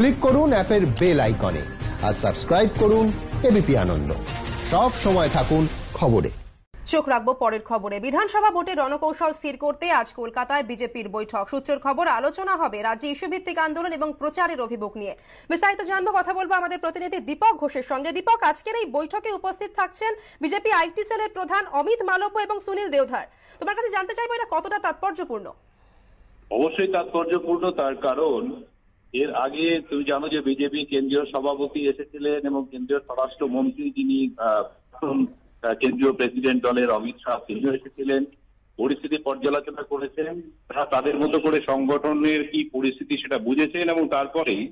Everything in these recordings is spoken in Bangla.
ক্লিক করুন অ্যাপের বেল আইকনে আর সাবস্ক্রাইব করুন এবিপি আনন্দ। সব সময় থাকুন খবরে। চোখ রাখবো পরের খবরে। বিধানসভা ভোটের রণকৌশল স্থির করতে আজ কলকাতায় বিজেপির বৈঠক। সূত্রের খবর, আলোচনা হবে রাজ্যে ইস্যুভিত্তিক আন্দোলন এবং প্রচারের অভিমুখ নিয়ে। বিস্তারিত জানবো, কথা বলবো আমাদের প্রতিনিধি দীপক ঘোষের সঙ্গে। দীপক, আজকের এই বৈঠকে উপস্থিত থাকছেন বিজেপি আইটি সেলের প্রধান অমিত মালব্য এবং সুনীল দেওধর। তোমার কাছে জানতে চাইবো, এটা কতটা তাৎপর্যপূর্ণ? অবশ্যই তাৎপর্যপূর্ণ, তার কারণ এর আগে তুমি জানো যে বিজেপি কেন্দ্রীয় সভাপতি এসেছিলেন এবং কেন্দ্রীয় স্বরাষ্ট্রমন্ত্রী যিনি কেন্দ্রীয় প্রেসিডেন্ট দলের অমিত শাহ তিনিও এসেছিলেন, পরিস্থিতি পর্যালোচনা করেছেন। তারা তাদের মতো করে সংগঠনের কি পরিস্থিতি সেটা বুঝেছেন এবং তারপরেই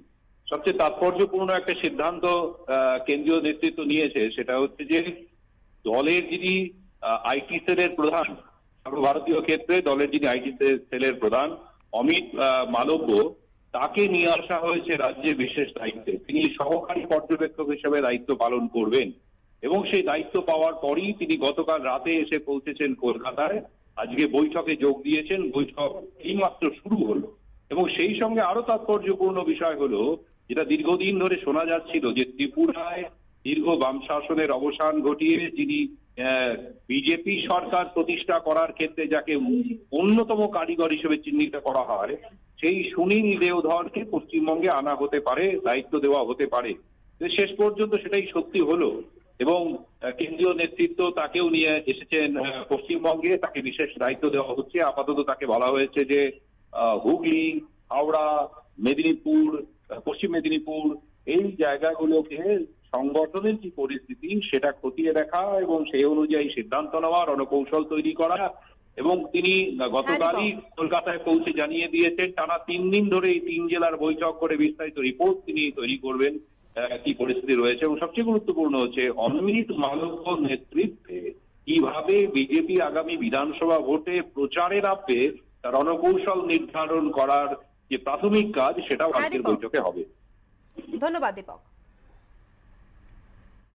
সবচেয়ে তাৎপর্যপূর্ণ একটা সিদ্ধান্ত কেন্দ্রীয় নেতৃত্ব নিয়েছে। সেটা হচ্ছে যে দলের যিনি আইটি সেলের প্রধান, সর্বভারতীয় ক্ষেত্রে দলের যিনি আইটি সেলের প্রধান অমিত মালব্য, তাকে নিয়ে আসা হয়েছে রাজ্যে বিশেষ দায়িত্বে। তিনি সহকারী পর্যবেক্ষক হিসেবে দায়িত্ব পালন করবেন এবং সেই দায়িত্ব পাওয়ার পরই তিনি গতকাল রাতে এসে পৌঁছেছেন কলকাতায়। আজকে বৈঠকে যোগ দিয়েছেন। বৈঠক এইমাত্র শুরু হলো এবং সেই সঙ্গে আরো তাৎপর্যপূর্ণ বিষয় হলো, যেটা দীর্ঘদিন ধরে শোনা যাচ্ছিল, যে ত্রিপুরায় দীর্ঘ বাম শাসনের অবসান ঘটিয়ে যিনি বিজেপি সরকার প্রতিষ্ঠা করার ক্ষেত্রে যাকে অন্যতম কারিগর হিসেবে চিহ্নিত করা হয়, সেই সুনীল দেওধরকে পশ্চিমবঙ্গে আনা হতে পারে, দায়িত্ব দেওয়া হতে পারে। শেষ পর্যন্ত সেটাই সত্যি হলো এবং কেন্দ্রীয় নেতৃত্ব তাকেও নিয়ে এসেছেন পশ্চিমবঙ্গে। তাকে বিশেষ দায়িত্ব দেওয়া হচ্ছে। আপাতত তাকে বলা হয়েছে যে হুগলি, হাওড়া, মেদিনীপুর, পশ্চিম মেদিনীপুর এই জায়গাগুলোকে সংগঠনের কি পরিস্থিতি সেটা খতিয়ে দেখা এবং সেই অনুযায়ী সিদ্ধান্ত নেওয়া, রণকৌশল তৈরি করা। এবং তিনি গতকালই কলকাতায় পৌঁছে জানিয়ে দিয়েছেন টানা 3 দিন ধরে এই 3 জেলার বৈঠক করে বিস্তারিত রিপোর্ট তিনি তৈরি করবেন কি পরিস্থিতি রয়েছে। এবং সবচেয়ে গুরুত্বপূর্ণ হচ্ছে অমিত মালব্য নেতৃত্বে কিভাবে বিজেপি আগামী বিধানসভা ভোটে প্রচারে নামবে তার রণকৌশল নির্ধারণ করার যে প্রাথমিক কাজ, সেটাও আজকের বৈঠকে হবে। ধন্যবাদ দীপক।